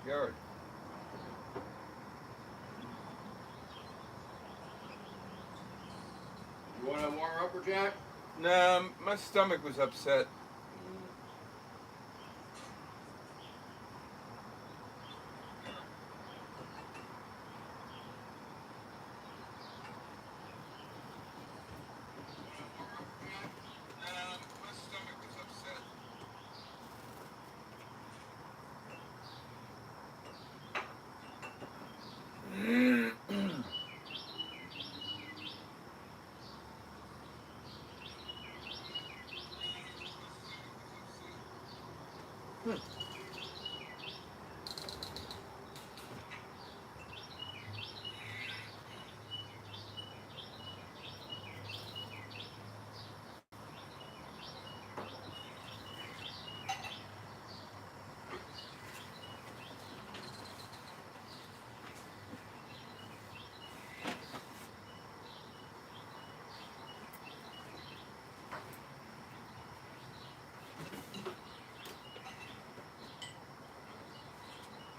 Yard. You want a warm upper, Jack? Nah, my stomach was upset. My stomach was upset.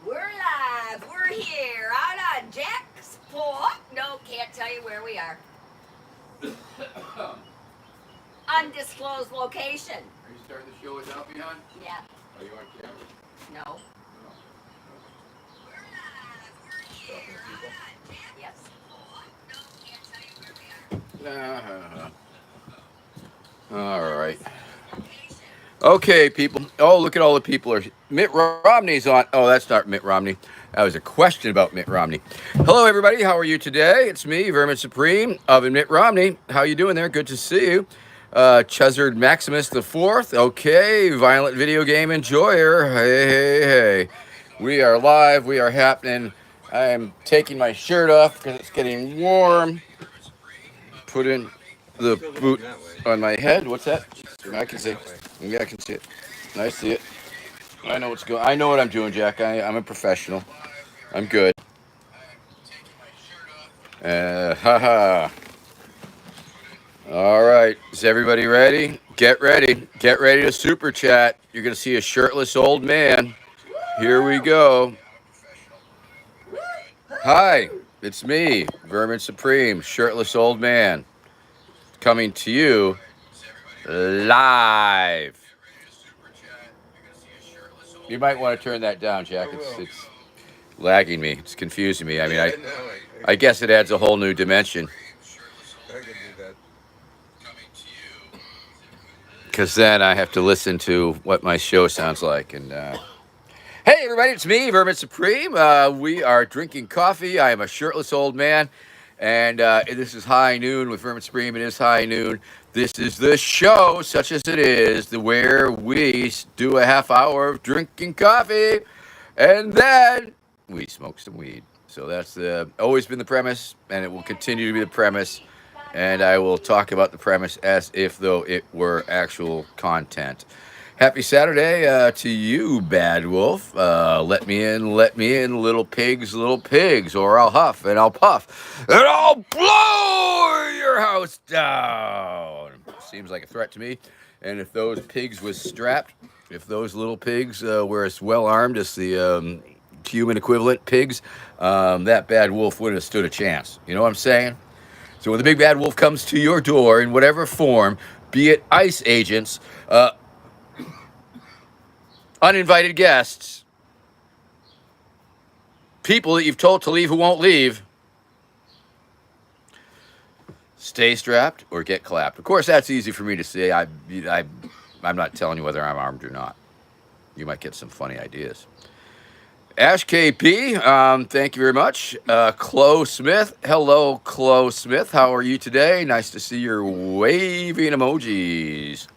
We're live. We're here out on Jack's Fork. No, can't tell you where we are. Undisclosed location. Are you starting the show without me, hon? Yeah. Are you on camera? No. Yes. All right. Okay, people. Oh, look at all the people. Mitt Romney's on. Oh, that's not Mitt Romney. That was a question about Mitt Romney. Hello, everybody. How are you today? It's me, Vermin Supreme, of Mitt Romney. How you doing there? Good to see you. Chesard Maximus the Fourth. Okay, violent video game enjoyer. Hey, hey, hey. We are live. We are happening. I am taking my shirt off because it's getting warm. Put in the boot on my head. What's that? I can see. Yeah, I can see it. I see it. I know what's going. I know what I'm doing, Jack. I'm a professional. I'm good. Haha. All right. Is everybody ready? Get ready. Get ready to super chat. You're gonna see a shirtless old man. Here we go. Hi, it's me, Vermin Supreme, shirtless old man, coming to you live. You might want to turn that down, Jack. It's lagging me. It's confusing me. I mean, I guess it adds a whole new dimension. I could do that. Because then I have to listen to what my show sounds like. And hey, everybody, it's me, Vermin Supreme. We are drinking coffee. I am a shirtless old man. And this is High Noon with Vermin Supreme. It is High Noon. This is the show, such as it is, where we do a half hour of drinking coffee. And then we smoke some weed. So that's always been the premise, and it will continue to be the premise. And I will talk about the premise as if though it were actual content. Happy Saturday to you, Bad Wolf. Let me in, little pigs, or I'll huff and I'll puff and I'll blow your house down. Seems like a threat to me. And if those pigs was strapped, if those little pigs were as well armed as the human equivalent pigs, that Bad Wolf wouldn't have stood a chance. You know what I'm saying? So when the big bad wolf comes to your door in whatever form, be it ICE agents, uninvited guests, people that you've told to leave who won't leave, stay strapped or get clapped. Of course, that's easy for me to say. I'm not telling you whether I'm armed or not. You might get some funny ideas. Ash KP, thank you very much. Chloe Smith, hello, Chloe Smith. How are you today? Nice to see your waving emojis.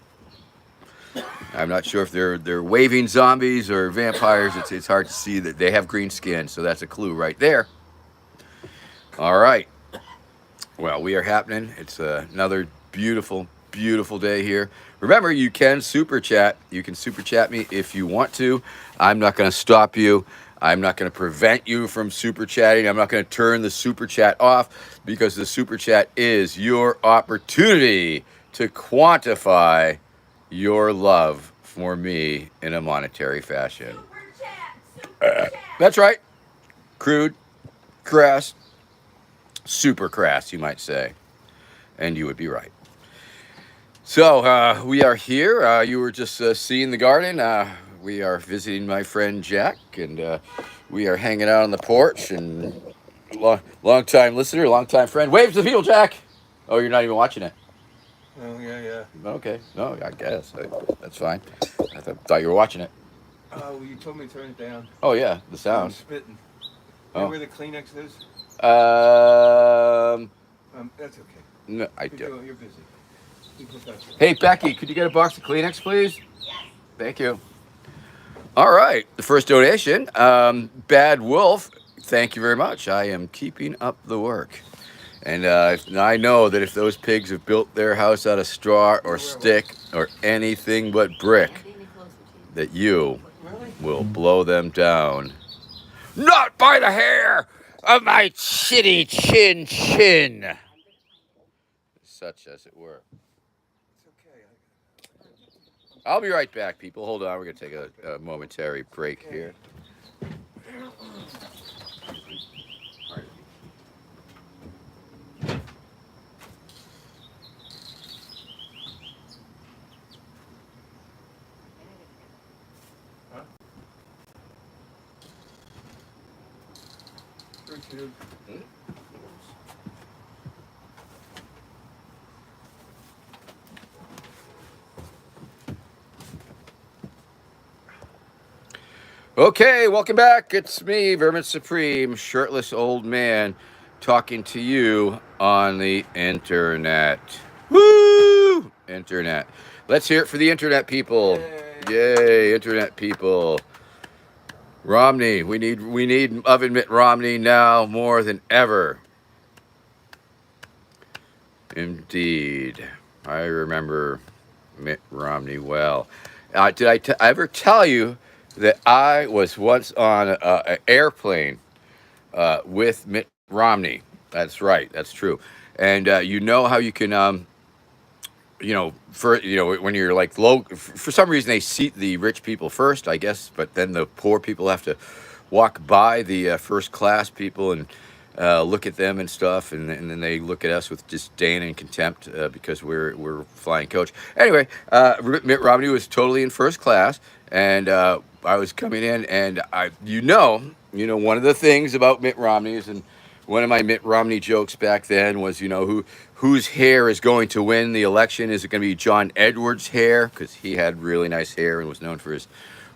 I'm not sure if they're waving zombies or vampires. It's hard to see that they have green skin, so that's a clue right there. All right. Well, we are happening. It's another beautiful, beautiful day here. Remember, you can super chat. You can super chat me if you want to. I'm not going to stop you. I'm not going to prevent you from super chatting. I'm not going to turn the super chat off because the super chat is your opportunity to quantify your love for me in a monetary fashion. That's right. Crude, crass, super crass, you might say. And you would be right. So we are here. You were just seeing the garden. We are visiting my friend Jack, and we are hanging out on the porch. And long time listener, long time friend. Wave to the people, Jack. Oh, you're not even watching it. Oh, yeah. Okay. No, I guess that's fine. I thought you were watching it. Oh, you told me to turn it down. Oh yeah, the I'm sound. spitting. You know Oh. where the Kleenex is? That's okay. No, I do. You're busy. Be professional. Hey Becky, could you get a box of Kleenex, please? Yes. Thank you. All right, the first donation, Bad Wolf. Thank you very much. I am keeping up the work, and I know that if those pigs have built their house out of straw or stick or anything but brick, that you Really? will blow them down. Not by the hair of my chitty chin. Such as it were. It's okay. I'll be right back, people. Hold on. We're going to take a momentary break here. Huh? 3, 2. Okay, welcome back. It's me, Vermin Supreme, shirtless old man, talking to you on the internet. Woo! Internet. Let's hear it for the internet people. Yay, internet people. Romney, we need oven Mitt Romney now more than ever. Indeed. I remember Mitt Romney well. Did I ever tell you that I was once on an airplane with Mitt Romney? That's right. That's true. And you know how you can, when you're like low, for some reason they seat the rich people first, I guess, but then the poor people have to walk by the first class people and look at them and stuff, and then they look at us with disdain and contempt because we're flying coach. Anyway, Mitt Romney was totally in first class, and I was coming in, and one of the things about Mitt Romney is, and one of my Mitt Romney jokes back then was, whose hair is going to win the election? Is it going to be John Edwards' hair, because he had really nice hair and was known for his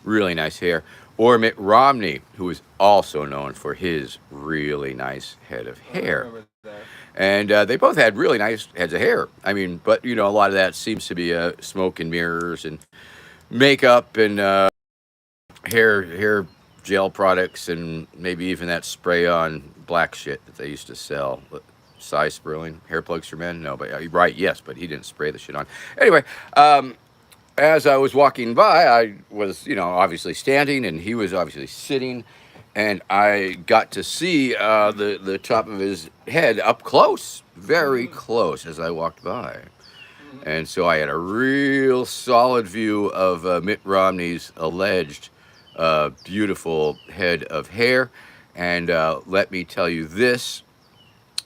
really nice hair, or Mitt Romney, who is also known for his really nice head of hair? I remember that. And they both had really nice heads of hair. I mean, but a lot of that seems to be smoke and mirrors and makeup and hair gel products, and maybe even that spray on black shit that they used to sell. Size Sperling, hair plugs for men. No, but right, yes, but he didn't spray the shit on. Anyway, as I was walking by, I was, obviously standing, and he was obviously sitting, and I got to see the top of his head up close, very close, as I walked by. And so I had a real solid view of Mitt Romney's alleged beautiful head of hair. And let me tell you this,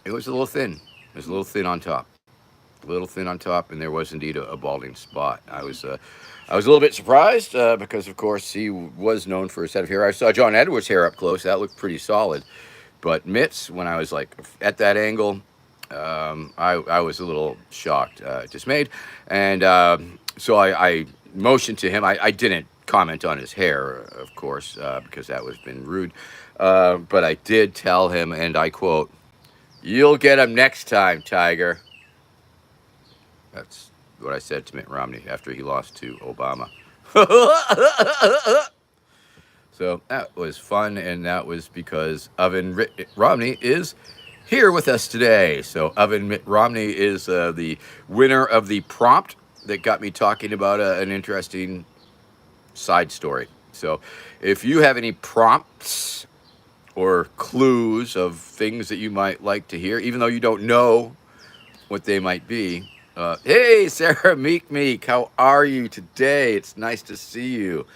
it was a little thin. It was a little thin on top. A little thin on top, and there was indeed a balding spot. I was a little bit surprised because, of course, he was known for his head of hair. I saw John Edwards' hair up close. That looked pretty solid. But Mitt's, when I was like at that angle, I was a little shocked, dismayed. And so I motioned to him. I didn't comment on his hair, of course, because that would have been rude. But I did tell him, and I quote, "You'll get him next time, Tiger." That's what I said to Mitt Romney after he lost to Obama. So that was fun, and that was because Oven Mitt Romney is here with us today. So Oven Mitt Romney is the winner of the prompt that got me talking about an interesting side story. So if you have any prompts or clues of things that you might like to hear, even though you don't know what they might be, hey, Sarah Meek, how are you today? It's nice to see you.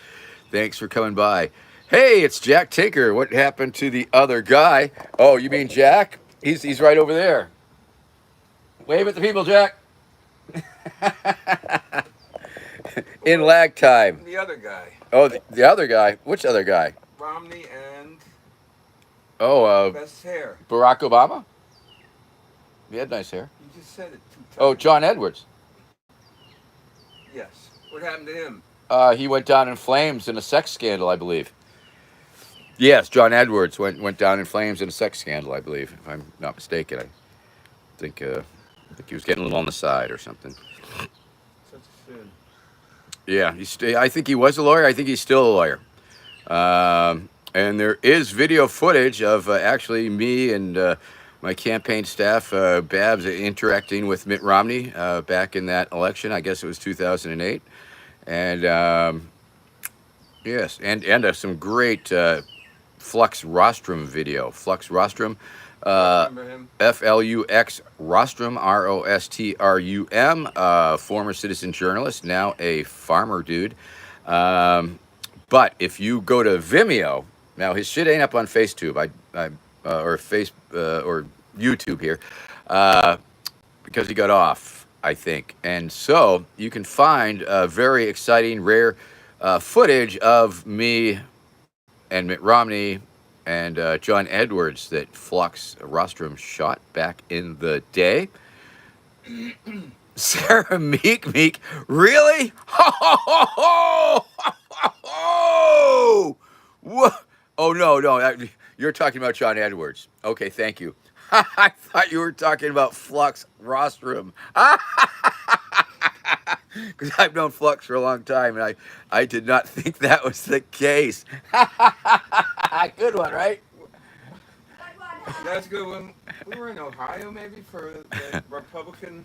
Thanks for coming by. Hey, it's Jack Tinker. What happened to the other guy? Oh, you mean Jack? He's right over there. Wave at the people, Jack. In lag time. The other guy, Oh, the other guy. Which other guy? Romney and Oh, best hair. Barack Obama. He had nice hair. You just said it 2 times. Oh, John Edwards. Yes. What happened to him? He went down in flames in a sex scandal, I believe. Yes, John Edwards went down in flames in a sex scandal, I believe, if I'm not mistaken. I think he was getting a little on the side or something. Such a sin. Yeah, I think he was a lawyer. I think he's still a lawyer. And there is video footage of actually me and my campaign staff, Babs, interacting with Mitt Romney back in that election. I guess it was 2008. And yes, and some great Flux Rostrum video. Flux Rostrum. Remember him? FLUX Rostrum, ROSTRUM, former citizen journalist, now a farmer dude. But if you go to Vimeo, now his shit ain't up on FaceTube, or YouTube here, because he got off, I think. And so you can find very exciting, rare footage of me and Mitt Romney and John Edwards that Flux Rostrum shot back in the day. Sarah Meek, really? Whoa. Oh, no, you're talking about John Edwards. Okay, thank you. I thought you were talking about Flux Rostrum. Because I've known Flux for a long time, and I did not think that was the case. Good one, right? That's a good one. We were in Ohio, maybe, for the Republican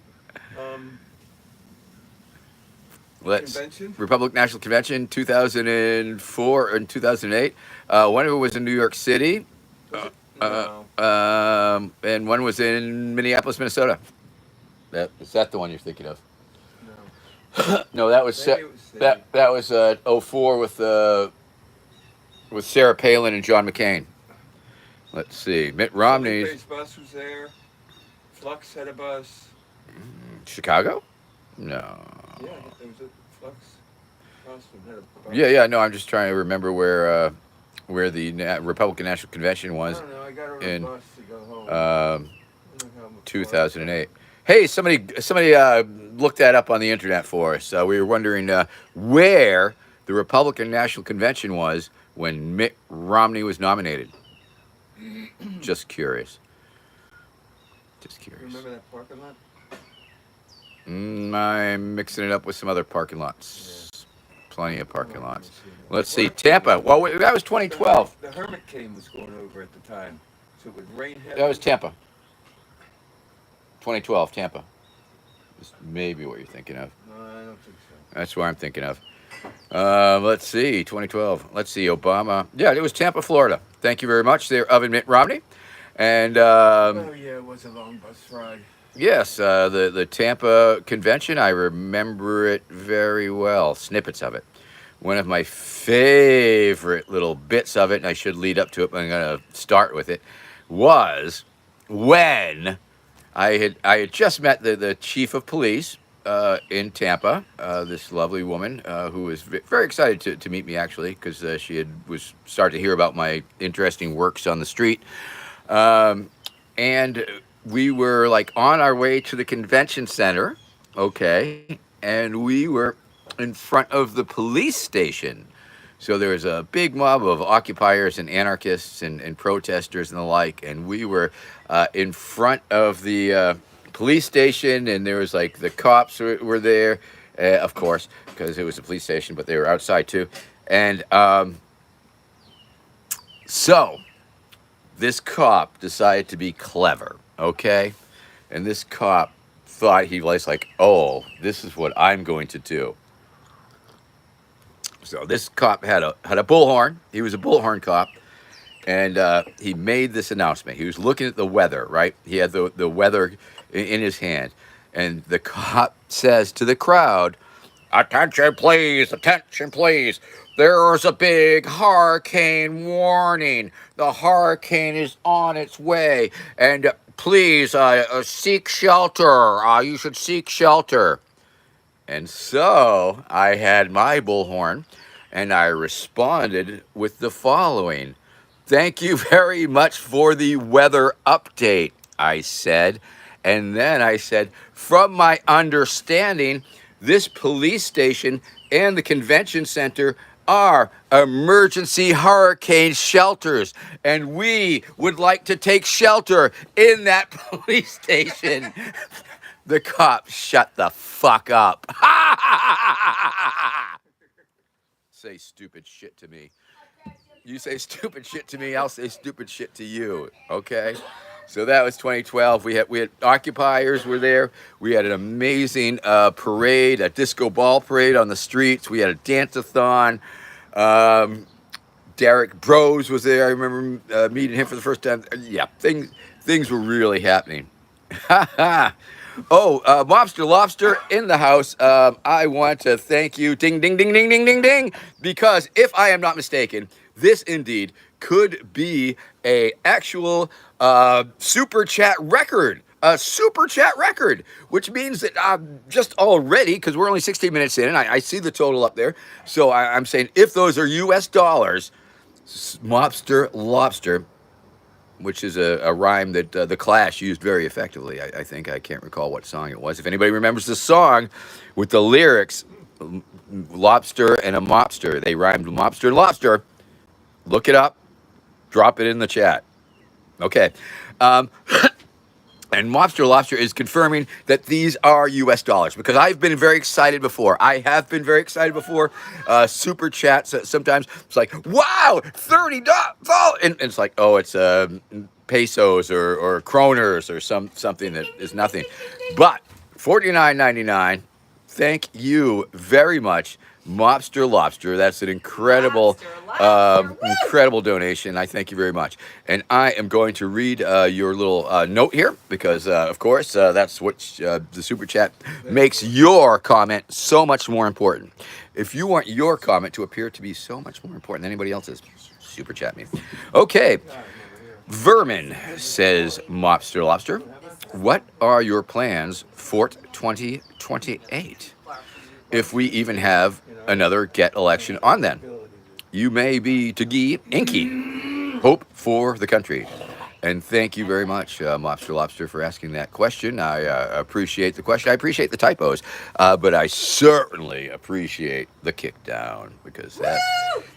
convention. Republican National Convention, 2004 and 2008. One of it was in New York City. No. And one was in Minneapolis, Minnesota. Is that the one you're thinking of? No. No, that was Maybe it was that was 04 with Sarah Palin and John McCain. Let's see. Mitt Romney's His bus was there. Flux had a bus. Chicago? No. Yeah, there was a Flux. Rostrum had a bus. Yeah. No, I'm just trying to remember where the Republican National Convention I was don't know. I got on in a bus to go home. 2008. Hey, somebody looked that up on the internet for us. We were wondering where the Republican National Convention was when Mitt Romney was nominated. Just curious. Remember that parking lot? I'm mixing it up with some other parking lots. Yeah. Plenty of parking lots. Let's see. Tampa. Well, that was 2012. The Hermit cane was going over at the time, so it would rain heavily. That was Tampa. 2012, Tampa. That's maybe what you're thinking of. No, I don't think so. That's what I'm thinking of. Let's see, 2012. Let's see, Obama. Yeah, it was Tampa, Florida. Thank you very much there, of Mitt Romney. And oh, yeah, it was a long bus ride. yes, the Tampa convention, I remember it very well. Snippets of it. One of my favorite little bits of it, and I should lead up to it, but I'm going to start with it, was when I had just met the chief of police in Tampa, this lovely woman who was very excited to meet me, actually, because she was starting to hear about my interesting works on the street. And we were like on our way to the convention center, okay, and we were in front of the police station. So there was a big mob of occupiers and anarchists and protesters and the like, and we were in front of the police station, and there was like the cops were there, of course, because it was a police station, but they were outside too. And so this cop decided to be clever, okay? And this cop thought he was like, oh, this is what I'm going to do. So this cop had a bullhorn. He was a bullhorn cop, and he made this announcement. He was looking at the weather, right? He had the weather in his hand, and the cop says to the crowd, Attention, please. Attention, please. There's a big hurricane warning. The hurricane is on its way. And please seek shelter. You should seek shelter. And so I had my bullhorn and I responded with the following. Thank you very much for the weather update, I said. And then I said, from my understanding, this police station and the convention center are emergency hurricane shelters, and we would like to take shelter in that police station. The cop shut the fuck up. Say stupid shit to me. You say stupid shit to me, I'll say stupid shit to you. Okay? So that was 2012. We had occupiers were there. We had an amazing parade, a disco ball parade on the streets. We had a dance-a-thon. Derek Bros was there. I remember meeting him for the first time. Yeah, things were really happening. Oh, Mobster Lobster in the house. I want to thank you, ding, ding, ding, ding, ding, ding, ding, because if I am not mistaken, this indeed could be a actual super chat record. A super chat record, which means that just already, because we're only 16 minutes in, and I see the total up there. So I'm saying if those are US dollars, Mobster Lobster, which is a rhyme that the Clash used very effectively. I think. I can't recall what song it was. If anybody remembers the song with the lyrics, lobster and a mobster, they rhymed mobster and lobster. Look it up. Drop it in the chat. Okay. And Mobster Lobster is confirming that these are US dollars because I've been very excited before. I have been very excited before. Super chats, sometimes it's like, wow, $30. And it's like, oh, it's pesos or kroners or something that is nothing. But $49.99, thank you very much, Mobster Lobster. That's an incredible, incredible donation. I thank you very much. And I am going to read your little note here because, of course, that's what the Super Chat makes your comment so much more important. If you want your comment to appear to be so much more important than anybody else's, Super Chat me. Okay. Vermin, says Mobster Lobster. What are your plans for 2028? If we even have another get election on then. You may be Tagi Inky. Hope for the country. And thank you very much, Mobster Lobster, for asking that question. I appreciate the question. I appreciate the typos. But I certainly appreciate the kick down because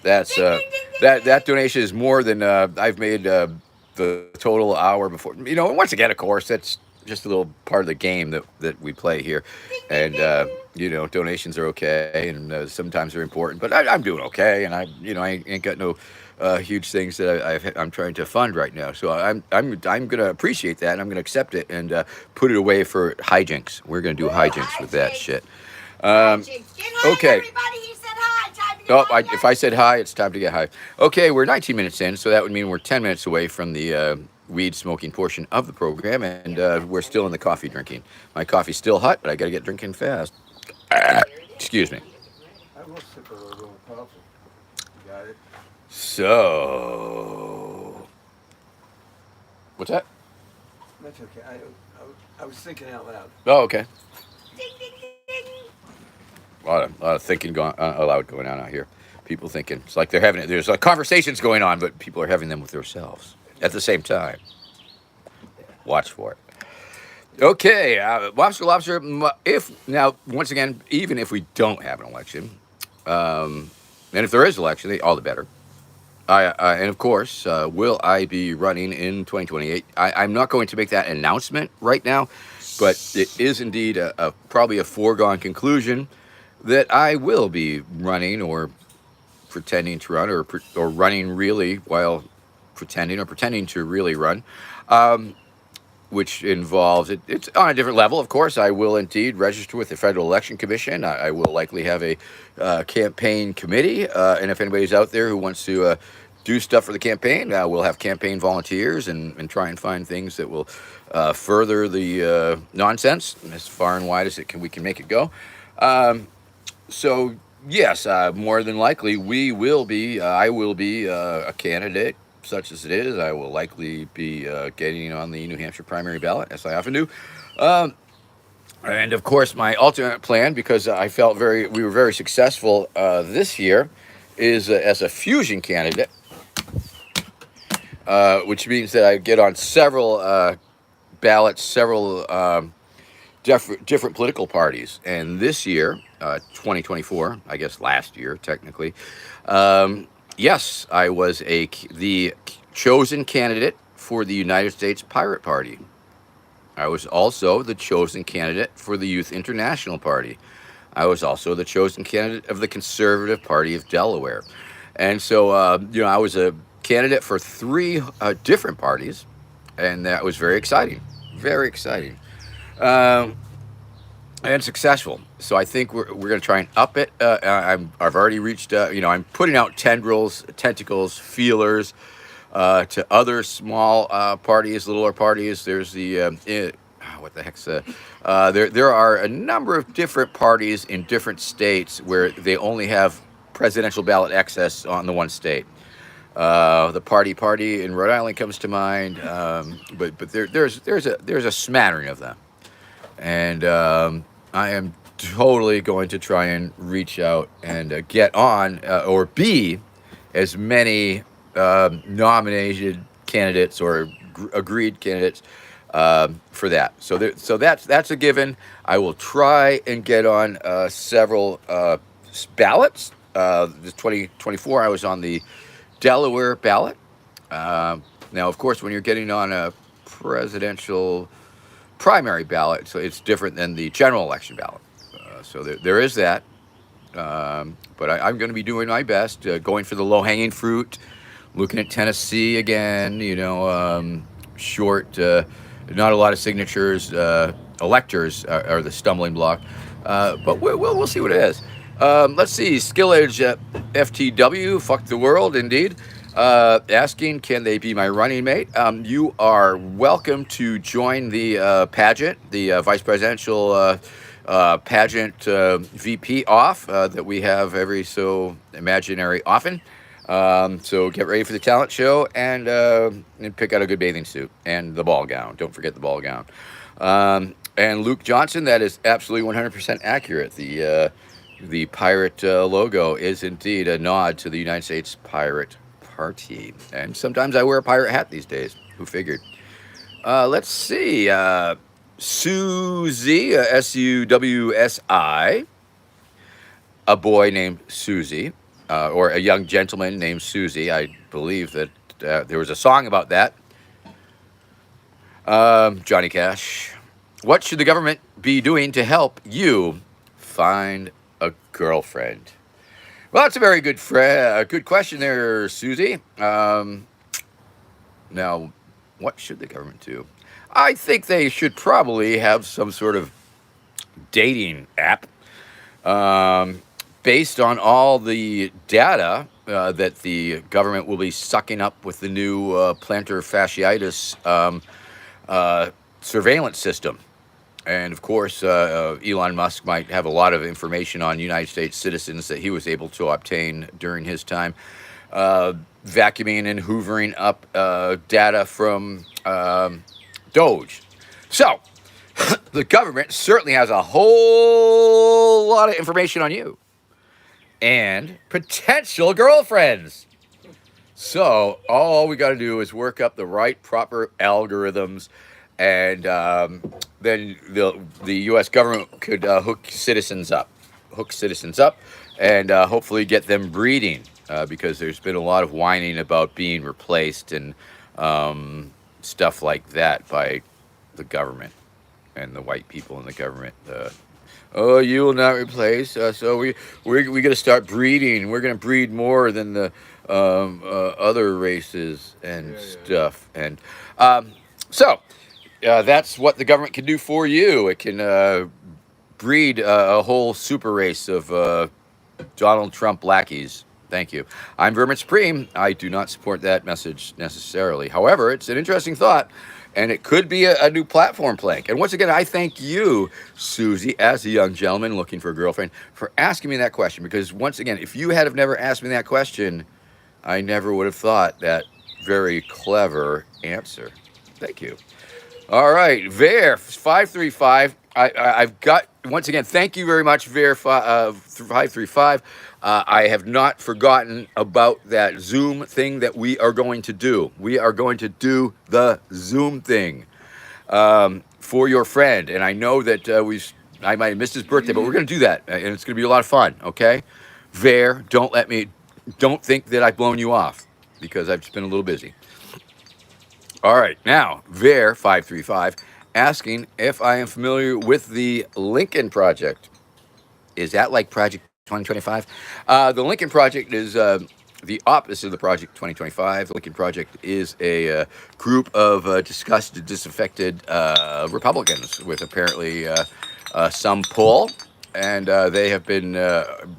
that donation is more than I've made the total hour before. You know, once again, of course, that's just a little part of the game that we play here. And, you know, donations are okay, and sometimes they're important. But I'm doing okay, and I ain't got no huge things that I'm trying to fund right now. So I'm going to appreciate that, and I'm going to accept it and put it away for hijinks. We're going to do hijinks with that shit. Okay. If I said hi, it's time to get high. Okay, we're 19 minutes in, so that would mean we're 10 minutes away from the weed smoking portion of the program, and we're still in the coffee drinking. My coffee's still hot, but I got to get drinking fast. Excuse me. I will sip a little coffee. Got it. So, what's that? That's okay. I was thinking out loud. Oh, okay. A lot of thinking aloud going on out here. People thinking. It's like they're having it. There's conversations going on, but people are having them with themselves at the same time. Watch for it. Okay, Lobster, once again, even if we don't have an election, and if there is an election, all the better. And of course, will I be running in 2028? I'm not going to make that announcement right now, but it is indeed probably a foregone conclusion that I will be running or pretending to run or running really while pretending or pretending to really run. Which involves, it's on a different level, of course. I will indeed register with the Federal Election Commission. I will likely have a campaign committee. And if anybody's out there who wants to do stuff for the campaign, we'll have campaign volunteers and try and find things that will further the nonsense as far and wide as we can make it go. So yes, more than likely we will be. I will be a candidate, such as it is. I will likely be getting on the New Hampshire primary ballot, as I often do. Um, and of course, my ultimate plan, because we were very successful this year, is as a fusion candidate, which means that I get on several ballots, several different political parties. And this year, 2024, I guess last year technically, yes, I was the chosen candidate for the United States Pirate Party. I was also the chosen candidate for the Youth International Party. I was also the chosen candidate of the Conservative Party of Delaware. And so, I was a candidate for three different parties, and that was very exciting. Very exciting. Um, and successful. So I think we're going to try and up it. I've already reached. I'm putting out tentacles, feelers to other small parties, littler parties. There's what the heck's there are a number of different parties in different states where they only have presidential ballot access on the one state. The party in Rhode Island comes to mind, but there's a smattering of them. And I am totally going to try and reach out and get on or be as many nominated candidates or agreed candidates for that. So that's a given. I will try and get on several ballots. The 2024, I was on the Delaware ballot. Now, of course, when you're getting on a presidential primary ballot, so it's different than the general election ballot. So there is that. But I'm going to be doing my best, going for the low-hanging fruit, looking at Tennessee again. Short, not a lot of signatures. Electors are the stumbling block. But we'll see what it is. Let's see. Skillage FTW, fuck the world, indeed. Asking, can they be my running mate? You are welcome to join the pageant, the vice presidential pageant VP off that we have every so imaginary often. So get ready for the talent show and pick out a good bathing suit and the ball gown. Don't forget the ball gown. And Luke Johnson, that is absolutely 100% accurate. The pirate logo is indeed a nod to the United States Pirate Party. And sometimes I wear a pirate hat these days. Who figured? Let's see. Susie, Suwsi, a boy named Susie, or a young gentleman named Susie. I believe that there was a song about that. Johnny Cash. What should the government be doing to help you find a girlfriend? Well, that's a very good good question there, Susie. Now, what should the government do? I think they should probably have some sort of dating app based on all the data that the government will be sucking up with the new plantar fasciitis surveillance system. And of course, Elon Musk might have a lot of information on United States citizens that he was able to obtain during his time, vacuuming and hoovering up data from Doge. So, the government certainly has a whole lot of information on you and potential girlfriends. So, all we got to do is work up the right, proper algorithms. And then the U.S. government could hook citizens up, and hopefully get them breeding, because there's been a lot of whining about being replaced and stuff like that by the government and the white people in the government. Oh, you will not replace. So we're going to start breeding. We're going to breed more than the other races and stuff. And so. That's what the government can do for you. It can breed a whole super race of Donald Trump lackeys Thank you. I'm Vermin Supreme. I do not support that message necessarily. However, it's an interesting thought, and it could be a new platform plank. And once again, I thank you, Susie, as a young gentleman looking for a girlfriend, for asking me that question. Because once again, if you had have never asked me that question, I never would have thought that very clever answer. Thank you. All right, Ver 535. I've got, once again, thank you very much, Ver 535. I have not forgotten about that Zoom thing that we are going to do. We are going to do the Zoom thing for your friend. And I know that I might have missed his birthday, but we're going to do that. And it's going to be a lot of fun, okay? Ver, don't think that I've blown you off because I've just been a little busy. All right, now, Ver 535 asking if I am familiar with the Lincoln Project. Is that like Project 2025? The Lincoln Project is the opposite of the Project 2025. The Lincoln Project is a group of disgusted, disaffected Republicans with apparently some pull. And they have been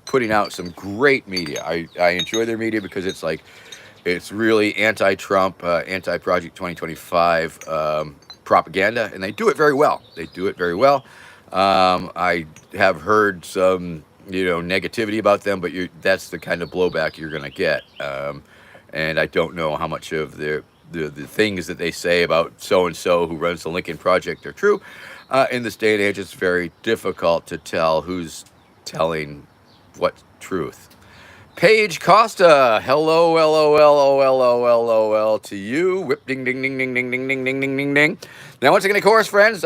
putting out some great media. I enjoy their media because it's really anti-Trump, anti-Project 2025 propaganda, and they do it very well. I have heard some, negativity about them, but that's the kind of blowback you're going to get. And I don't know how much of the things that they say about so-and-so who runs the Lincoln Project are true. In this day and age, it's very difficult to tell who's telling what truth. Paige Costa, hello, LOL to you. Whip, ding, ding, ding, ding, ding, ding, ding, ding, ding, ding, ding. Now, once again, of course, friends,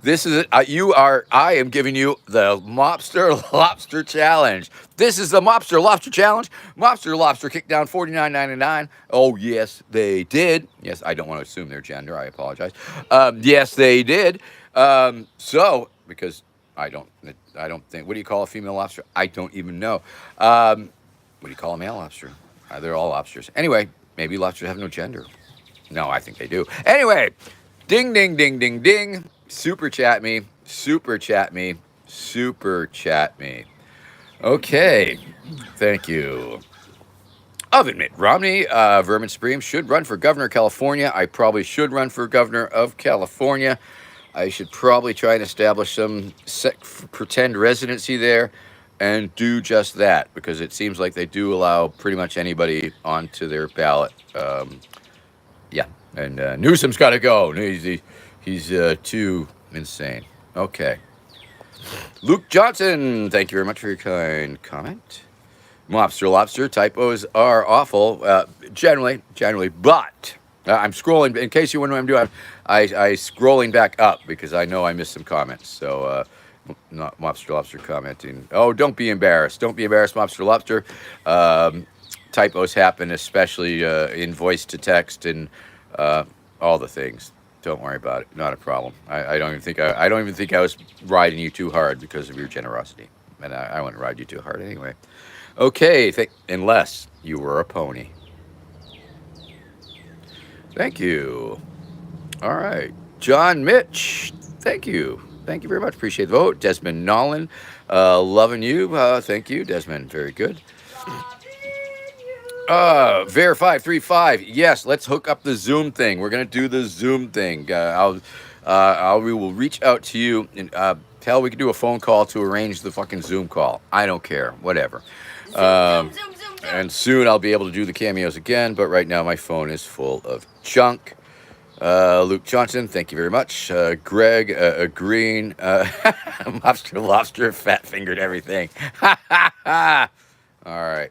this is I am giving you the Mobster Lobster Challenge. This is the Mobster Lobster Challenge. Mobster Lobster kicked down $49.99. Oh, yes, they did. Yes, I don't want to assume their gender. I apologize. Yes, they did. Because I don't think, what do you call a female lobster? I don't even know. What do you call a male lobster? They're all lobsters. Anyway, maybe lobsters have no gender. No, I think they do. Anyway, ding, ding, ding, ding, ding. Super chat me. Okay. Thank you. Of it, Mitt Romney, Vermin Supreme should run for governor of California. I probably should run for governor of California. I should probably try and establish some pretend residency there and do just that, because it seems like they do allow pretty much anybody onto their ballot. Yeah, and Newsom's got to go. He's too insane. Okay. Luke Johnson, thank you very much for your kind comment. Mobster Lobster, typos are awful, generally, but I'm scrolling, in case you wonder what I'm doing, I scrolling back up because I know I missed some comments, so not Mobster Lobster commenting. Oh, don't be embarrassed, Mobster Lobster. Typos happen, especially in voice to text and all the things. Don't worry about it, not a problem. I don't even think I was riding you too hard because of your generosity, and I wouldn't ride you too hard anyway. Okay, unless you were a pony. Thank you. All right. John Mitch, thank you. Thank you very much. Appreciate the vote. Desmond Nolan, loving you. Thank you, Desmond. Very good. Ver 535. Yes, let's hook up the Zoom thing. We're going to do the Zoom thing. We will reach out to you and hell, we can do a phone call to arrange the fucking Zoom call. I don't care. Whatever. Zoom. And soon I'll be able to do the cameos again, but right now my phone is full of junk. Luke Johnson, thank you very much. Greg, agreeing. Mobster Lobster, fat-fingered everything. All right.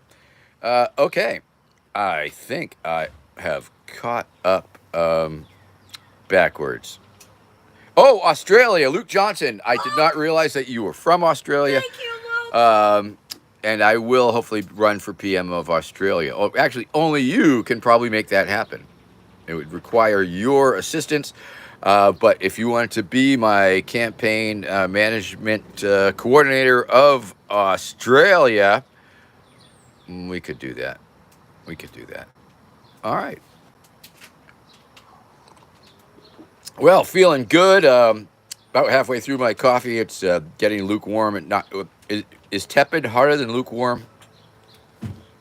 Okay. I think I have caught up backwards. Oh, Australia, Luke Johnson. I did not realize that you were from Australia. Thank you, Luke. And I will hopefully run for PM of Australia. Oh, actually, only you can probably make that happen. It would require your assistance. But if you wanted to be my campaign management coordinator of Australia, we could do that. All right. Well, feeling good. About halfway through my coffee. It's getting lukewarm. And not is tepid harder than lukewarm?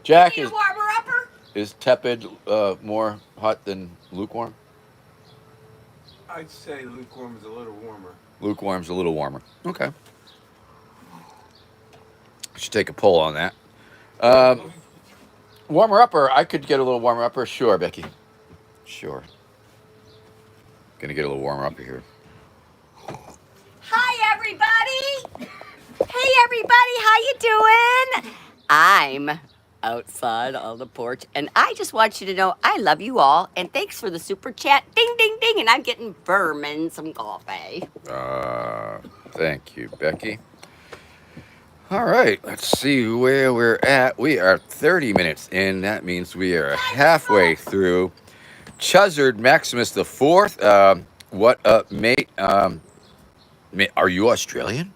Jack, You need a warmer upper? is tepid more hot than lukewarm? I'd say lukewarm is a little warmer. Lukewarm's a little warmer. Okay. Should take a poll on that. Warmer upper. I could get a little warmer upper. Sure, Becky. Sure. Gonna get a little warmer upper here. Hi, everybody. Hey, everybody. How you doing? I'm outside on the porch, and I just want you to know I love you all, and thanks for the super chat. Ding, ding, ding. And I'm getting Vermin some coffee. Thank you, Becky. All right, let's see where we're at. We are 30 minutes in. That means we are halfway through Chuzzard Maximus the Fourth. What up, mate? Are you Australian?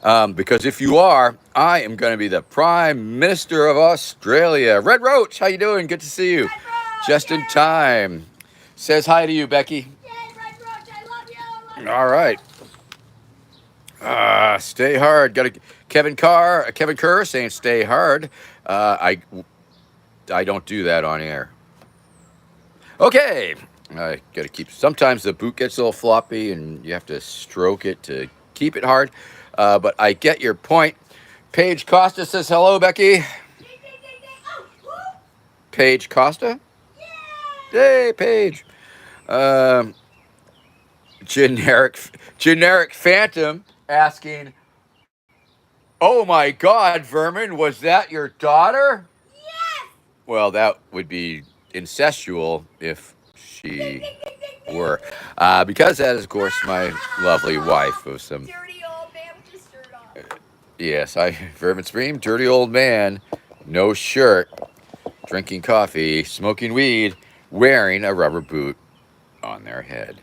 Because if you are, I am going to be the Prime Minister of Australia. Red Roach, how you doing? Good to see you. Red Roach, Just in time. Says hi to you, Becky. Yay, Red Roach, I love you. All right. Stay hard. Got a Kevin Kerr saying stay hard. I don't do that on air. Okay. I got to keep. Sometimes the boot gets a little floppy, and you have to stroke it to keep it hard. But I get your point. Paige Costa says hello, Becky. Ding, ding, ding, ding. Oh, woo. Paige Costa. Yay. Hey, Paige. Generic Phantom asking, "Oh my God, Vermin, was that your daughter?" Yes. Well, that would be incestual if she were, because that is, of course, my lovely wife of some. Dirty old man with his shirt on. Yes, Vermin Supreme, dirty old man, no shirt, drinking coffee, smoking weed, wearing a rubber boot on their head.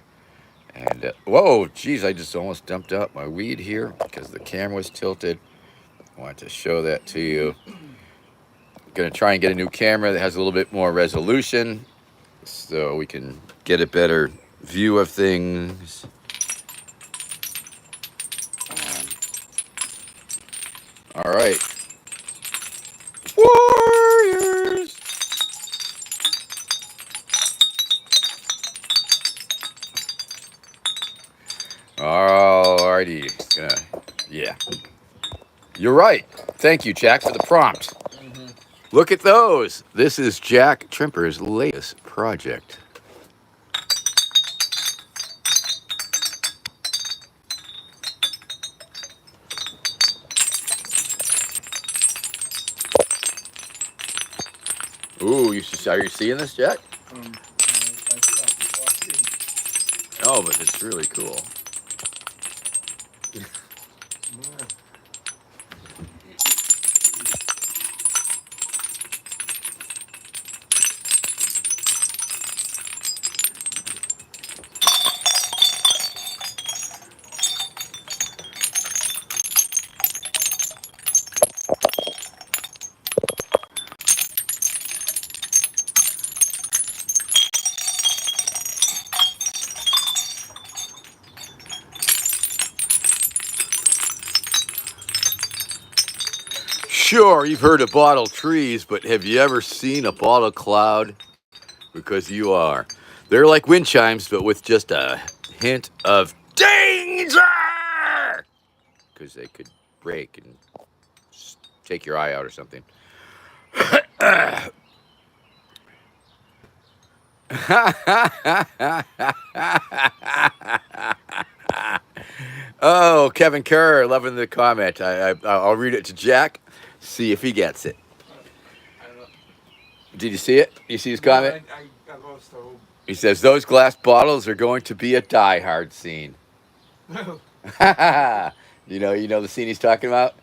And, whoa, geez, I just almost dumped out my weed here because the camera was tilted. I wanted to show that to you. Going to try and get a new camera that has a little bit more resolution so we can get a better view of things. All right. Warriors! Alrighty. Yeah. You're right. Thank you, Jack, for the prompt. Look at those. This is Jack Trimper's latest project. Ooh, are you seeing this, Jack? Oh, but it's really cool. Sure, you've heard of bottle trees, but have you ever seen a bottle cloud? Because you are. They're like wind chimes, but with just a hint of danger! Because they could break and take your eye out or something. Oh, Kevin Kerr, loving the comment. I'll read it to Jack, see if he gets it. Did you see it? You see his comment? I lost hope. He says, those glass bottles are going to be a Die Hard scene. You know the scene he's talking about?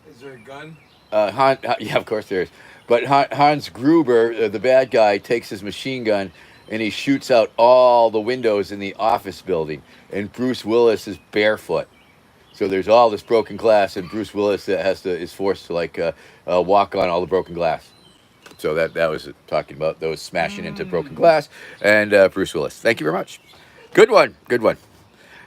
Is there a gun? Yeah, of course there is. But Hans Gruber, the bad guy, takes his machine gun and he shoots out all the windows in the office building. And Bruce Willis is barefoot. So there's all this broken glass, and Bruce Willis is forced to walk on all the broken glass. So that was talking about those smashing into broken glass, and Bruce Willis. Thank you very much. Good one.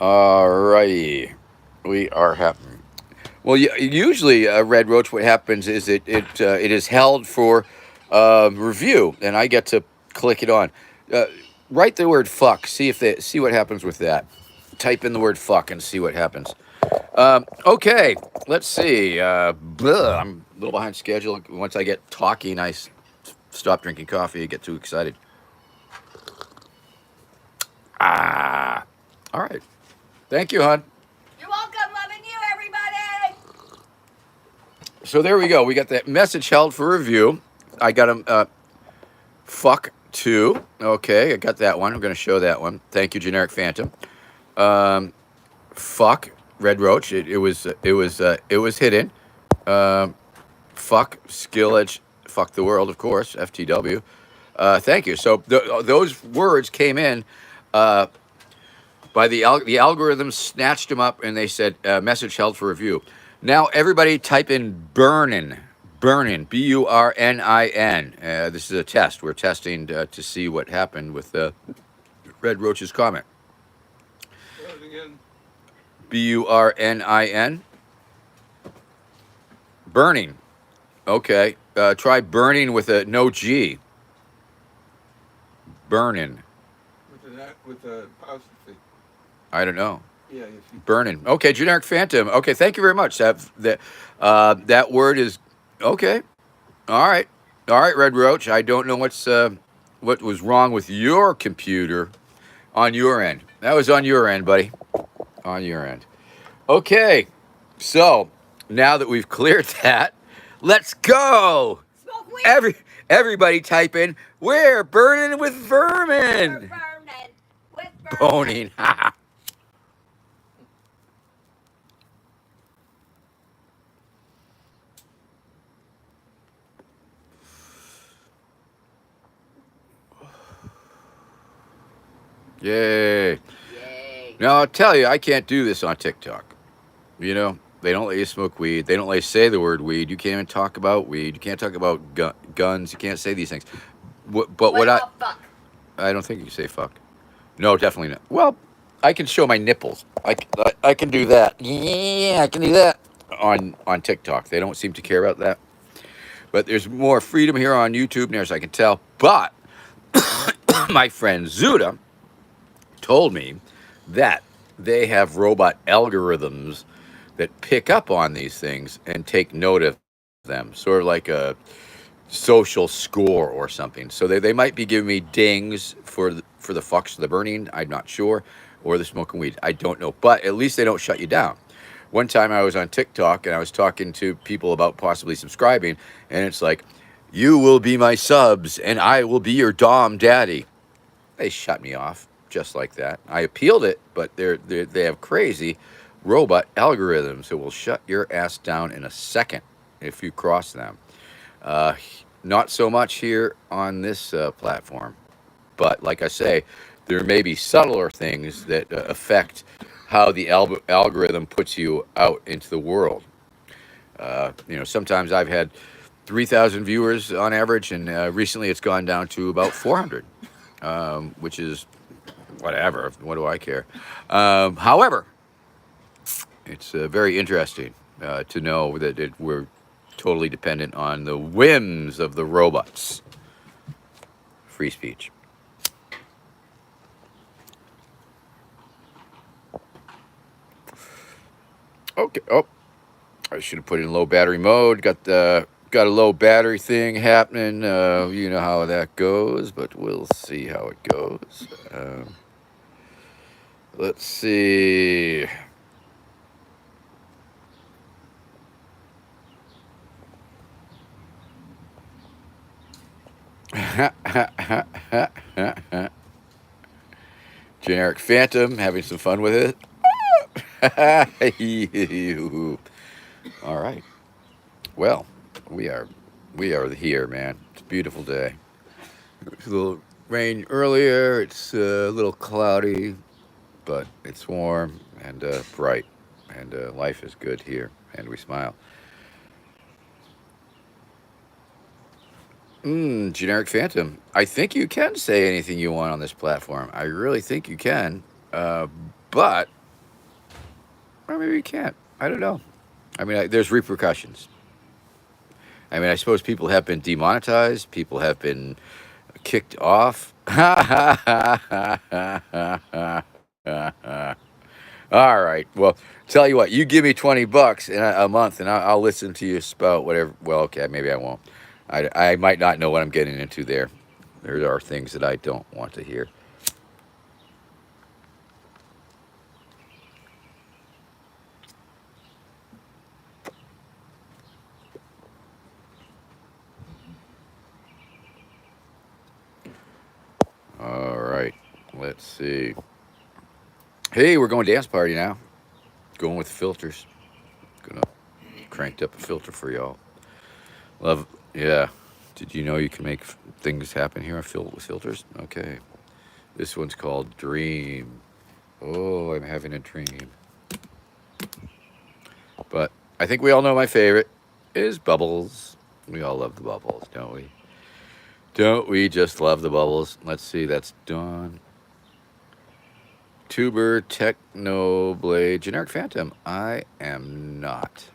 Alrighty, we are happy. Well, usually, Red Roach, what happens is it is held for review, and I get to click it on. Uh, Write the word "fuck." See what happens with that. Type in the word "fuck" and see what happens. Okay, let's see. I'm a little behind schedule. Once I get talking, stop drinking coffee. I get too excited. Ah, all right. Thank you, hon. You're welcome. Loving you, everybody. So there we go. We got that message held for review. I got him. Fuck two. Okay, I got that one. I'm going to show that one. Thank you, Generic Phantom. Fuck Red Roach. It was hidden. Fuck Skillage. Fuck the world, of course. FTW. Thank you. So those words came in by the algorithm snatched them up and they said message held for review. Now everybody type in burnin'. Burnin'. BURNIN. This is a test. We're testing to see what happened with Red Roach's comment. BURNIN. Burning. Okay. Try burning with a no G. Burning. With a apostrophe. I don't know. Yeah. Burning. Okay, Generic Phantom. Okay, thank you very much. That word is okay. All right, Red Roach. I don't know what was wrong with your computer on your end. That was on your end, buddy. On your end. Okay, so now that we've cleared that, let's go. Smoke weed. Everybody type in, we're burning with vermin. We're burning with vermin. Boning. Yay. Yay. Now, I'll tell you, I can't do this on TikTok. You know, they don't let you smoke weed. They don't let you say the word weed. You can't even talk about weed. You can't talk about guns. You can't say these things. What about fuck? I don't think you can say fuck. No, definitely not. Well, I can show my nipples. I can do that. Yeah, I can do that on TikTok. They don't seem to care about that. But there's more freedom here on YouTube, as I can tell. But my friend Zuda told me that they have robot algorithms that pick up on these things and take note of them, sort of like a social score or something. So they might be giving me dings for the fucks, the burning, I'm not sure, or the smoking weed, I don't know. But at least they don't shut you down. One time I was on TikTok and I was talking to people about possibly subscribing, and it's like, you will be my subs and I will be your Dom daddy. They shut me off just like that. I appealed it, but they have crazy robot algorithms that will shut your ass down in a second if you cross them. Not so much here on this platform, but like I say, there may be subtler things that affect how the algorithm puts you out into the world. Sometimes I've had 3,000 viewers on average, and recently it's gone down to about 400, which is whatever. What do I care? However, it's very interesting to know that we're totally dependent on the whims of the robots. Free speech. Okay. Oh, I should have put it in low battery mode. Got a low battery thing happening. You know how that goes, but we'll see how it goes. Let's see. Generic Phantom having some fun with it. All right. Well, we are here, man. It's a beautiful day. It's a little rain earlier. It's a little cloudy, but it's warm and bright, and life is good here, and we smile. Generic Phantom. I think you can say anything you want on this platform. I really think you can. But Or maybe you can't. I don't know. I mean, there's repercussions. I mean, I suppose people have been demonetized. People have been kicked off. All right. Well, tell you what. You give me $20 in a month, and I'll listen to you spout whatever. Well, okay, maybe I won't. I might not know what I'm getting into there. There are things that I don't want to hear. All right. Let's see. Hey, we're going dance party now. Going with filters. Gonna cranked up a filter for y'all. Love. Yeah. Did you know you can make things happen here with filters? Okay. This one's called Dream. Oh, I'm having a dream. But I think we all know my favorite is Bubbles. We all love the bubbles, don't we? Don't we just love the bubbles? Let's see, that's Dawn. Tuber Technoblade Generic Phantom. I am not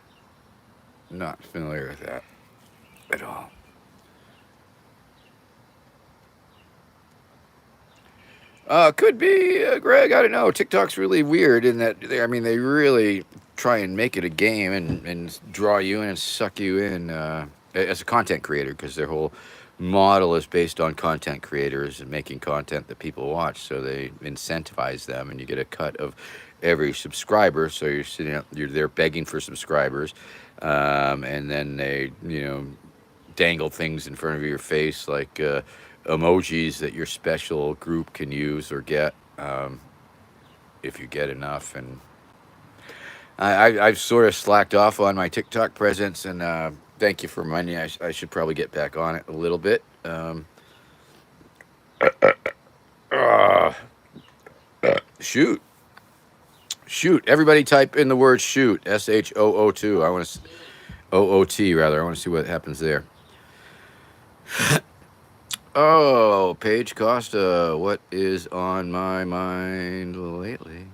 familiar with that at all. Could be, Greg. I don't know. TikTok's really weird in that they really try and make it a game and draw you in and suck you in as a content creator, because their whole model is based on content creators and making content that people watch. So they incentivize them, and you get a cut of every subscriber. So you're there begging for subscribers, and then they dangle things in front of your face like emojis that your special group can use or get if you get enough. And I've sort of slacked off on my TikTok presence, and thank you for reminding me. I should probably get back on it a little bit. Shoot. Everybody type in the word shoot. SHOO2. I want to OOT rather. I want to see what happens there. Oh, Paige Costa, what is on my mind lately?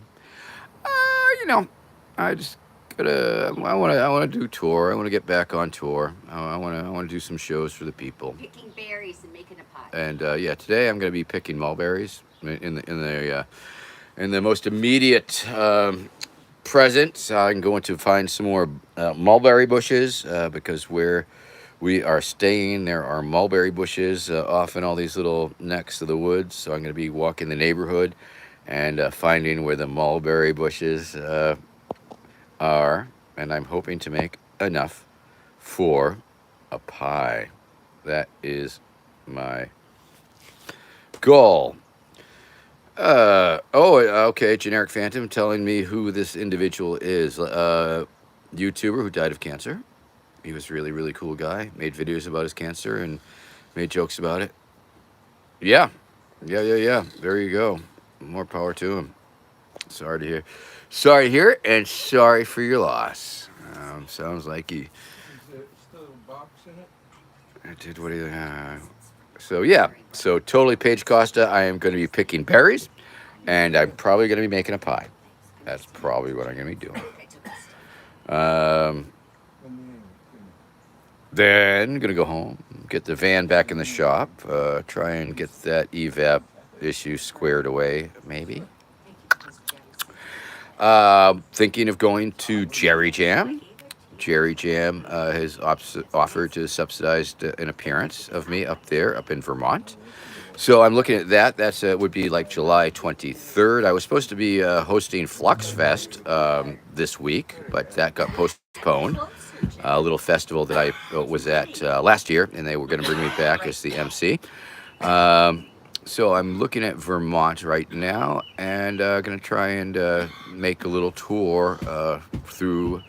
I just gotta. I want to do tour. I want to get back on tour. I want to do some shows for the people. Picking berries and making a pie. And yeah, today I'm going to be picking mulberries in the most immediate present. I'm going to find some more mulberry bushes because where we are staying, there are mulberry bushes off in all these little necks of the woods. So I'm going to be walking the neighborhood and finding where the mulberry bushes are. And I'm hoping to make enough for a pie. That is my goal. Okay. Generic Phantom telling me who this individual is. YouTuber who died of cancer. He was really, really cool guy. Made videos about his cancer and made jokes about it. Yeah. There you go. More power to him. Sorry to hear it, and sorry for your loss. Sounds like he... Is there still a box in it? I did what he... So, yeah. So, totally Paige Costa. I am going to be picking berries, and I'm probably going to be making a pie. That's probably what I'm going to be doing. Then going to go home, get the van back in the shop, try and get that evap issue squared away, maybe. Thinking of going to Jerry Jam. Jerry Jam has offered to subsidize an appearance of me up in Vermont. So I'm looking at that. That's would be like July 23rd. I was supposed to be hosting Flux Fest this week, but that got postponed. A little festival that I was at last year, and they were going to bring me back as the MC. So I'm looking at Vermont right now, and going to try and make a little tour through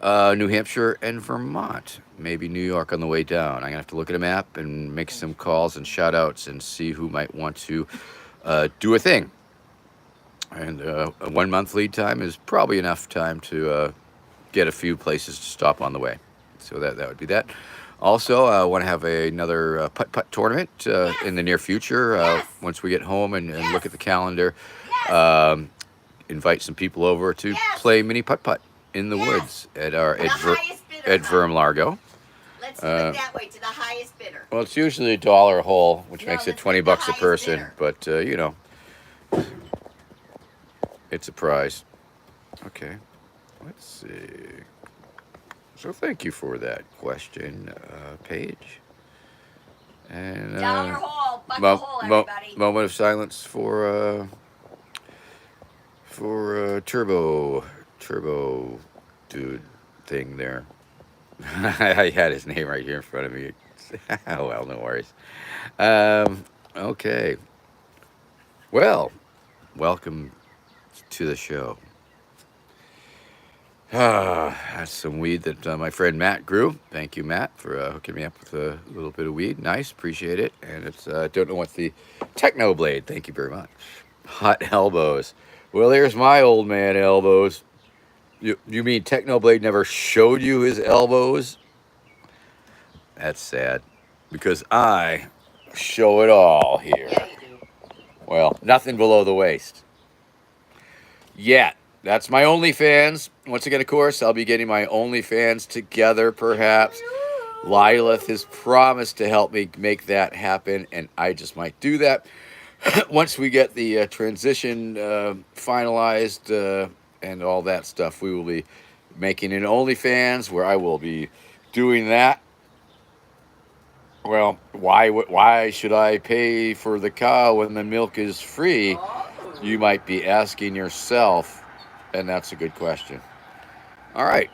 New Hampshire and Vermont, maybe New York on the way down. I'm going to have to look at a map and make some calls and shout outs and see who might want to do a thing. And a 1 month lead time is probably enough time to get a few places to stop on the way. So that would be that. Also, I want to have another putt-putt tournament in the near future once we get home and look at the calendar. invite some people over to Yes. play mini putt-putt in the Yes. woods at our The highest bidder. at Verm Largo. Let's do it that way, to the highest bidder. Well, it's usually $1 a hole, which No, makes it let's 20 get the bucks a highest person. bidder. But you know, it's a prize. Okay, let's see. So thank you for that question, Paige. And Dollar hole, buck a hole, everybody. moment of silence for Turbo dude thing there. I had his name right here in front of me. Oh well, no worries. Okay. Well, welcome to the show. That's some weed that my friend Matt grew. Thank you, Matt, for hooking me up with a little bit of weed. Nice, appreciate it. And it's don't know what's the Techno Blade. Thank you very much. Hot elbows. Well, there's my old man elbows. You mean Techno Blade never showed you his elbows? That's sad, because I show it all here. Yeah, you do. Well, nothing below the waist. Yet. That's my OnlyFans. Once again, of course, I'll be getting my OnlyFans together, perhaps. Lilith has promised to help me make that happen, and I just might do that. Once we get the transition finalized and all that stuff, we will be making an OnlyFans where I will be doing that. Well, why should I pay for the cow when the milk is free? You might be asking yourself. And that's a good question. All right.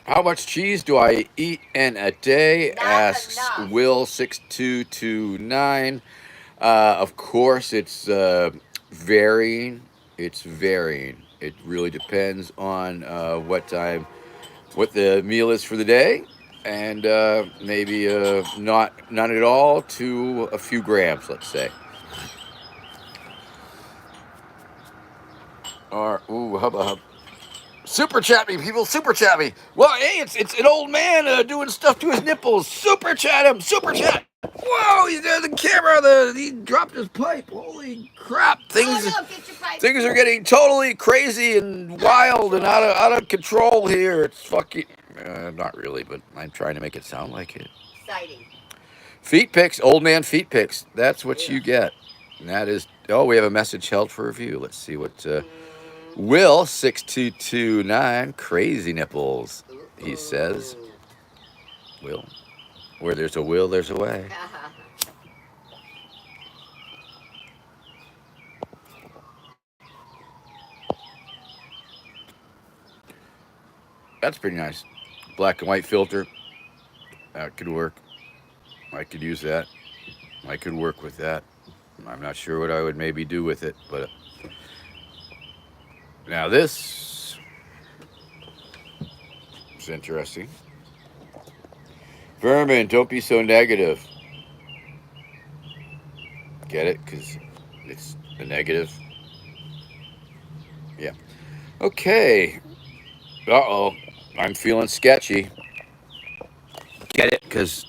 How much cheese do I eat in a day? Not Asks enough. Will6229. Of course, it's varying. It's varying. It really depends on what the meal is for the day. And maybe none at all to a few grams, let's say. Or how about super chat me, people? Super chat me. Well, hey, it's an old man doing stuff to his nipples. Super chat him. Super chat. Whoa, the camera. He dropped his pipe. Holy crap! Get your pipe. Things are getting totally crazy and wild and out of control here. It's fucking not really, but I'm trying to make it sound like it. Exciting. Feet pics, old man feet pics. That's what you get. And that is. Oh, we have a message held for review. Let's see what. Will6229, crazy nipples, he says. Will. Where there's a will, there's a way. That's pretty nice. Black and white filter. That could work. I could use that. I could work with that. I'm not sure what I would maybe do with it, but... Now this is interesting. Vermin, don't be so negative. Get it? Because it's a negative. Yeah. Okay. Uh-oh. I'm feeling sketchy. Get it? Because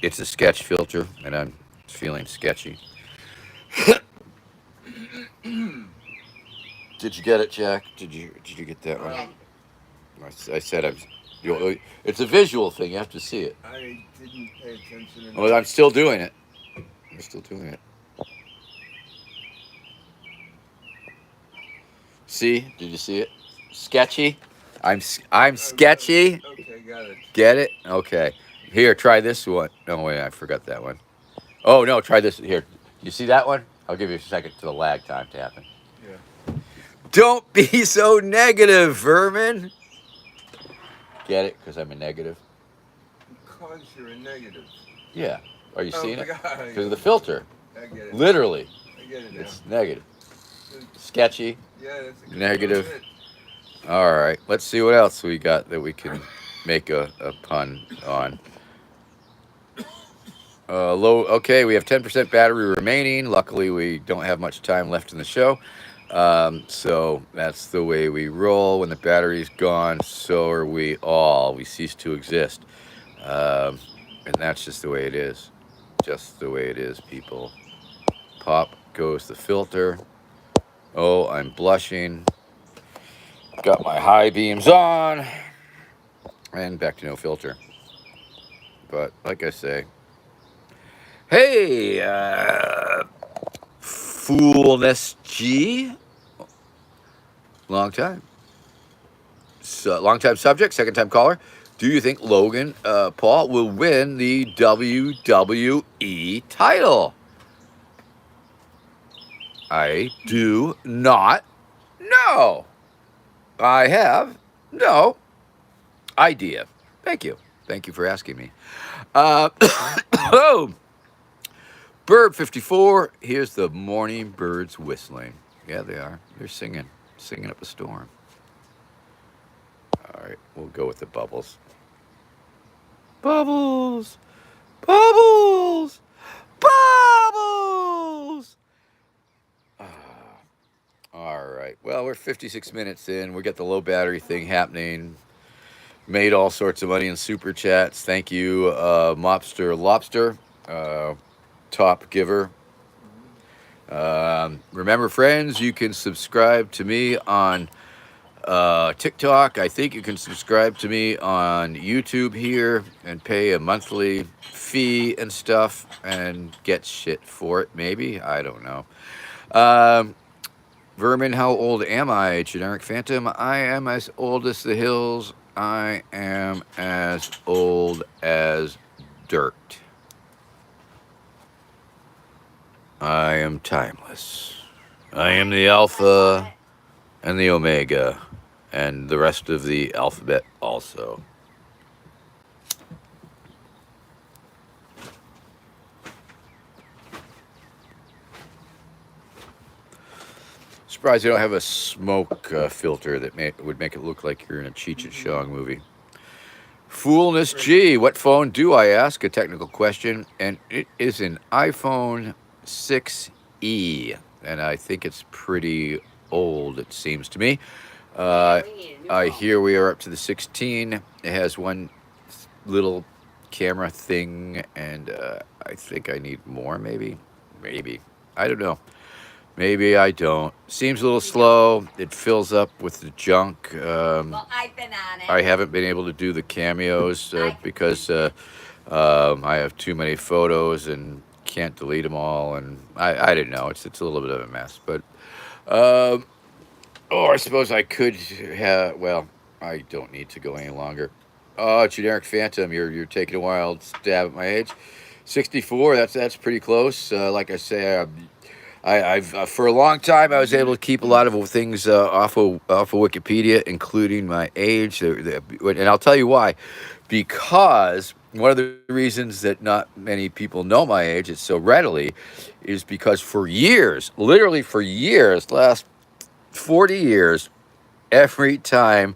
it's a sketch filter, and I'm feeling sketchy. Did you get it, Jack? Did you get that one? Yeah. I said it's a visual thing. You have to see it. I didn't pay attention enough. Well, I'm still doing it. See? Did you see it? Sketchy. I'm sketchy. Okay, got it. Get it? Okay. Here, try this one. No, wait, I forgot that one. Oh no, try this. Here. You see that one? I'll give you a second to the lag time to happen. Yeah. Don't be so negative, Vermin. Get it? Because I'm a negative. Because you're a negative. Yeah. Are you seeing it? God. Because of the filter. I get it. Literally. I get it now. It's negative. Sketchy. Yeah, that's a good Negative. bit. All right. Let's see what else we got that we can make a pun on. Okay, we have 10% battery remaining. Luckily, we don't have much time left in the show. So that's the way we roll. When the battery's gone, so are we all. We cease to exist. And that's just the way it is. Just the way it is, people. Pop goes the filter. Oh, I'm blushing. Got my high beams on. And back to no filter. But like I say, hey, Foolness G. Long time. Long time subject, second time caller. Do you think Logan Paul will win the WWE title? I do not know. I have no idea. Thank you. Thank you for asking me. Oh, Bird 54. Here's the morning birds whistling. Yeah, they are. They're singing up a storm. All right, we'll go with the bubbles. Bubbles, bubbles, bubbles. All right. Well, we're 56 minutes in. We got the low battery thing happening. Made all sorts of money in super chats. Thank you, Mobster Lobster, top giver. Remember, friends, you can subscribe to me on TikTok. I think you can subscribe to me on YouTube here and pay a monthly fee and stuff and get shit for it, maybe. I don't know. Vermin, how old am I? Generic Phantom, I am as old as the hills. I am as old as dirt. I am timeless. I am the Alpha and the Omega and the rest of the alphabet also. Surprised you don't have a smoke filter that would make it look like you're in a Cheech and Chong movie. Foolness G, what phone do I ask? A technical question, and it is an iPhone 6E, and I think it's pretty old, it seems to me. I hear we are up to the 16. It has one little camera thing, and I think I need more, maybe. I don't know. Maybe I don't. Seems a little slow. It fills up with the junk. Well, I've been on it. I haven't been able to do the cameos because I have too many photos and can't delete them all. And I didn't know. It's a little bit of a mess. But, I suppose I could have. Well, I don't need to go any longer. Oh, Generic Phantom, you're taking a wild stab at my age. 64. That's pretty close. Like I say, I've for a long time I was able to keep a lot of things off of Wikipedia, including my age, and I'll tell you why. Because one of the reasons that not many people know my age, it's so readily, is because for years, literally for years, last 40 years, every time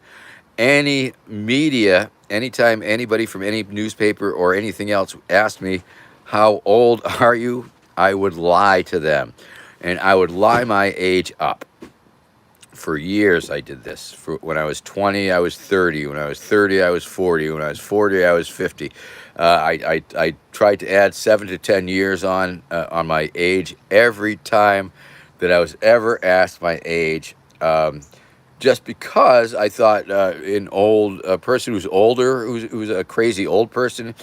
any media, anytime anybody from any newspaper or anything else asked me, "How old are you?" I would lie to them. And I would lie my age up. For years I did this. When I was 20, I was 30. When I was 30, I was 40. When I was 40, I was 50. I tried to add 7 to 10 years on my age every time that I was ever asked my age. Just because I thought a person who's older, who's a crazy old person,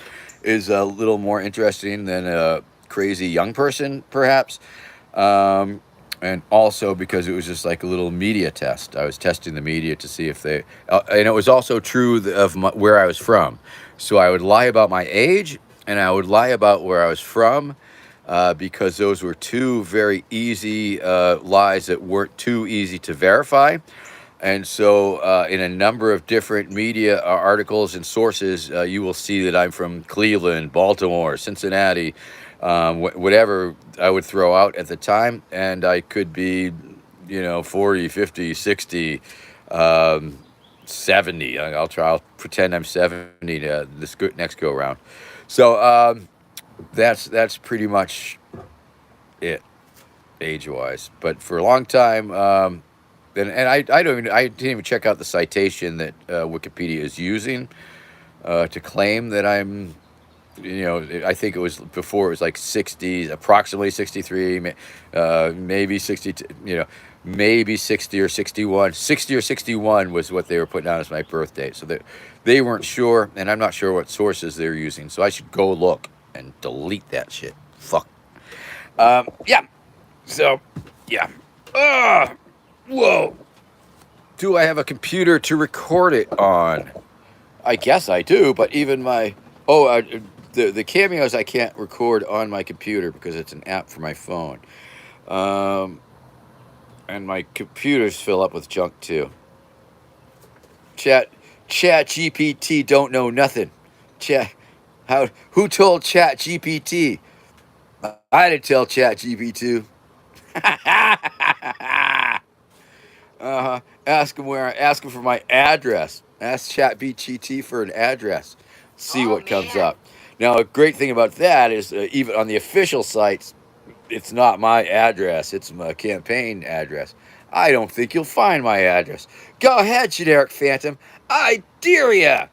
is a little more interesting than a crazy young person, perhaps. And also because it was just like a little media test. I was testing the media to see if they, and it was also true of where I was from. So I would lie about my age and I would lie about where I was from, because those were two very easy lies that weren't too easy to verify. And so in a number of different media articles and sources, you will see that I'm from Cleveland, Baltimore, Cincinnati, whatever I would throw out at the time. And I could be, 40, 50, 60, 70. I'll pretend I'm 70 this next go around. So that's pretty much it, age-wise. But for a long time, and I didn't even check out the citation that Wikipedia is using to claim that I'm You know, I think it was before it was like 60s, approximately 63, maybe 60, you know, maybe 60 or 61. 60 or 61 was what they were putting down as my birth date. So they weren't sure, and I'm not sure what sources they're using. So I should go look and delete that shit. Fuck. Yeah. So, yeah. Whoa. Do I have a computer to record it on? I guess I do, but even my the cameos I can't record on my computer because it's an app for my phone, and my computers fill up with junk too. Chat GPT don't know nothing. Who told Chat GPT? I didn't tell Chat GPT. Ask him for my address. Ask ChatGPT for an address. See what comes up. Now, a great thing about that is even on the official sites, it's not my address. It's my campaign address. I don't think you'll find my address. Go ahead, generic phantom. I dare ya.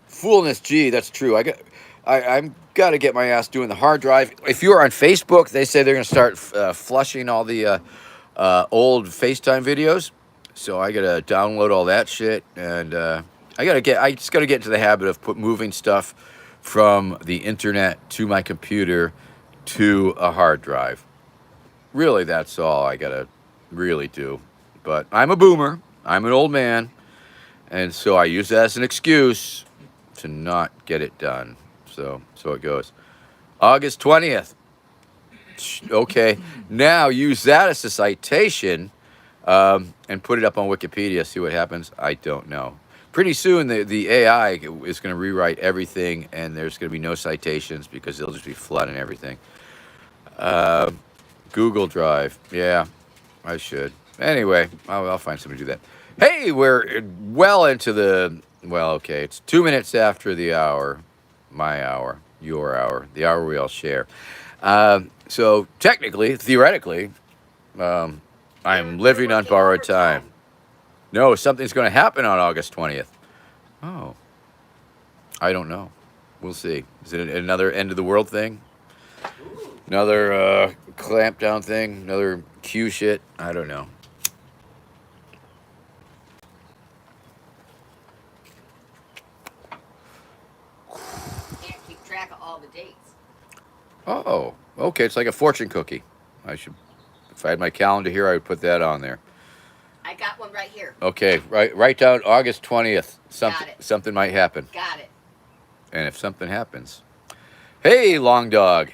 Foolness, gee, that's true. I'm got to get my ass doing the hard drive. If you're on Facebook, they say they're going to start flushing all the old FaceTime videos. So I got to download all that shit, and I just got to get into the habit of moving stuff from the internet to my computer to a hard drive. Really, that's all I got to really do. But I'm a boomer. I'm an old man, and so I use that as an excuse to not get it done. So it goes. August 20th. Okay, now use that as a citation and put it up on Wikipedia. See what happens. I don't know. Pretty soon the AI is going to rewrite everything, and there's going to be no citations because they'll just be flooding everything. Google Drive. Yeah, I should. Anyway, I'll find somebody to do that. Hey, we're well into okay, it's 2 minutes after the hour. My hour, your hour, the hour we all share. So technically, theoretically, I'm living on borrowed time. No, something's going to happen on August 20th. Oh, I don't know. We'll see. Is it another end of the world thing? Another clamp down thing? Another Q shit? I don't know. Can't keep track of all the dates. Oh, okay. It's like a fortune cookie. If I had my calendar here, I would put that on there. I got one right here. Okay, write down August 20th. Got it. Something might happen. Got it. And if something happens, hey, long dog,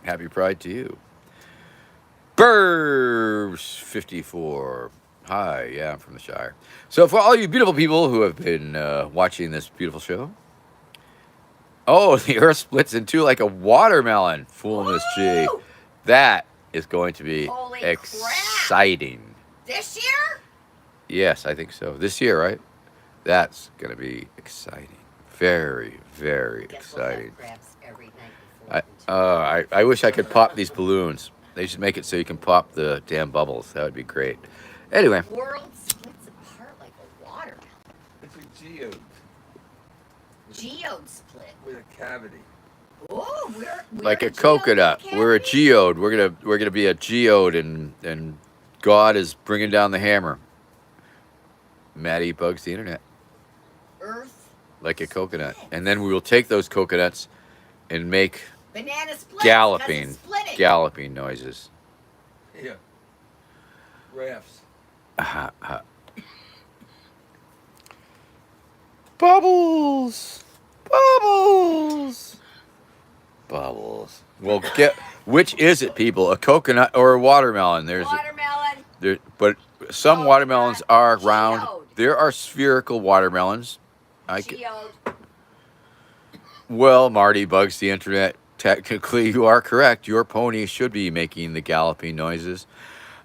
happy Pride to you. Burbs 54. Hi, yeah, I'm from the Shire. So for all you beautiful people who have been watching this beautiful show, oh, the Earth splits in two like a watermelon. Foolness, G. That is going to be exciting. This year? Yes, I think so. This year, right? That's going to be exciting. Very, very exciting. I wish I could pop these balloons. They should make it so you can pop the damn bubbles. That would be great. Anyway. The world splits apart like a watermelon. It's a geode. Geode split. With a cavity. Oh, we're like a coconut. We're a geode. We're gonna be a geode, and God is bringing down the hammer. Maddie bugs the internet. Earth. Like a coconut, and then we will take those coconuts and make banana splits, galloping noises. Yeah. Rafts. Bubbles. Bubbles. Well, which is it, people? A coconut or a watermelon? Watermelon. But some watermelons are round. There are spherical watermelons. Well, Marty bugs the internet. Technically, you are correct. Your pony should be making the galloping noises.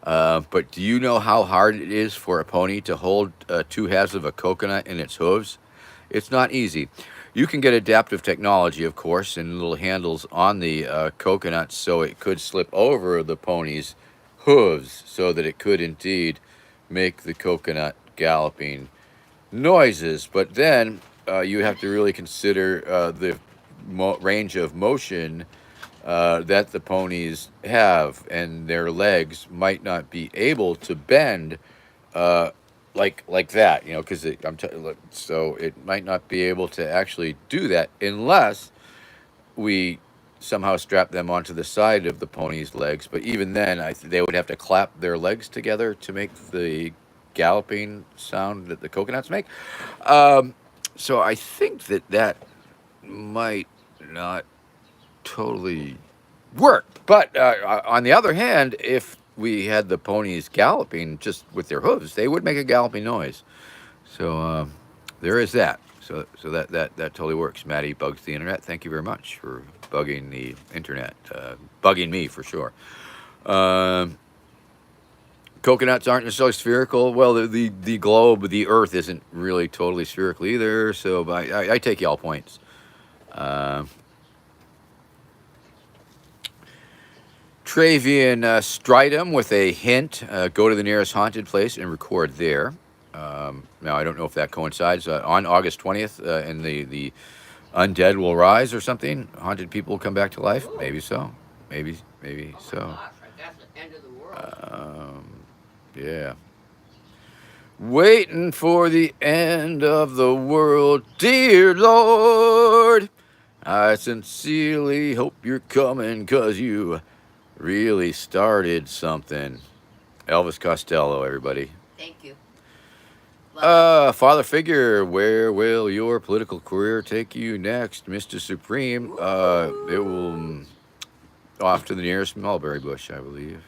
But do you know how hard it is for a pony to hold 2 halves of a coconut in its hooves? It's not easy. You can get adaptive technology, of course, and little handles on the coconut so it could slip over the pony's hooves so that it could indeed make the coconut galloping noises. But then you have to really consider the range of motion that the ponies have, and their legs might not be able to bend uh, like that, because so it might not be able to actually do that unless we somehow strap them onto the side of the pony's legs. But even then, they would have to clap their legs together to make the galloping sound that the coconuts make. Um, so I think that might not totally work. But on the other hand, if we had the ponies galloping just with their hooves, they would make a galloping noise. So there is that. So that totally works. Maddie bugs the internet. Thank you very much for bugging the internet. Bugging me for sure. Um, Coconuts aren't necessarily spherical. Well, the globe, the Earth, isn't really totally spherical either. So I take y'all points. Uh, Travian Stridum with a hint. Go to the nearest haunted place and record there. Now, I don't know if that coincides. On August 20th, and the undead will rise or something. Haunted people will come back to life. Ooh. Maybe so. Maybe Oh so. my gosh, that's the end of the world. Yeah. Waiting for the end of the world, dear Lord. I sincerely hope you're coming, 'cause you really started something. Elvis Costello, everybody. Thank you. Father figure, where will your political career take you next, Mr. Supreme? It will off to the nearest mulberry bush, I believe.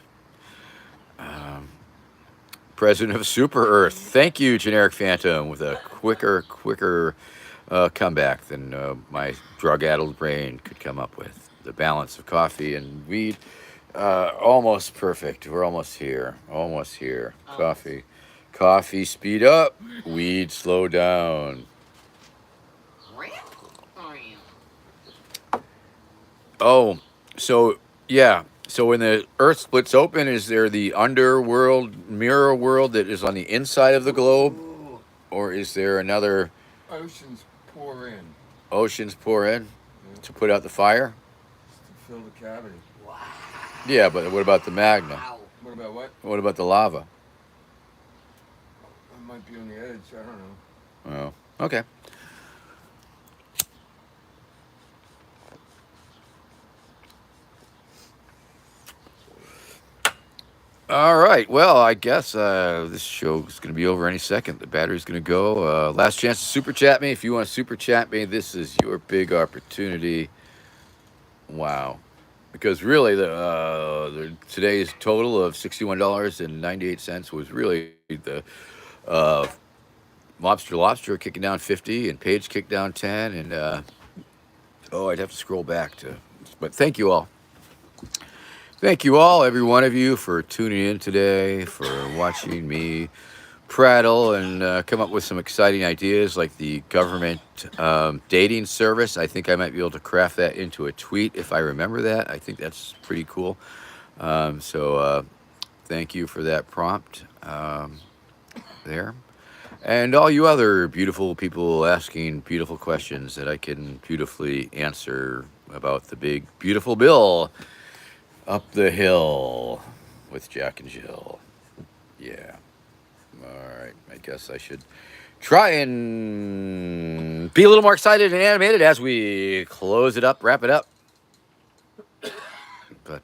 President of Super Earth. Thank you, Generic Phantom, with a quicker comeback than my drug-addled brain could come up with. The balance of coffee and weed, almost perfect. We're almost here. Almost here. Coffee, speed up. Weed, slow down. Oh, so yeah. So when the Earth splits open, is there the underworld, mirror world that is on the inside of the globe, Ooh. or is there another Oceans pour in oceans pour in to put out the fire? to fill the cavity. Wow. Yeah, but what about the magma? Wow. What about what? What about the lava? It might be on the edge. I don't know. Oh, okay. All right. Well, I guess this show is going to be over any second. The battery's going to go. Last chance to super chat me. If you want to super chat me, this is your big opportunity. Wow. Because really, today's total of $61.98 was really the Lobster kicking down 50, and Paige kicked down 10, and I'd have to scroll back to. But thank you all. Thank you all, every one of you, for tuning in today, for watching me prattle and come up with some exciting ideas like the government dating service. I think I might be able to craft that into a tweet if I remember that. I think that's pretty cool. So thank you for that prompt there. And all you other beautiful people asking beautiful questions that I can beautifully answer about the big, beautiful bill up the hill with Jack and Jill. Yeah. All right. I guess I should try and be a little more excited and animated as we close it up, wrap it up. But,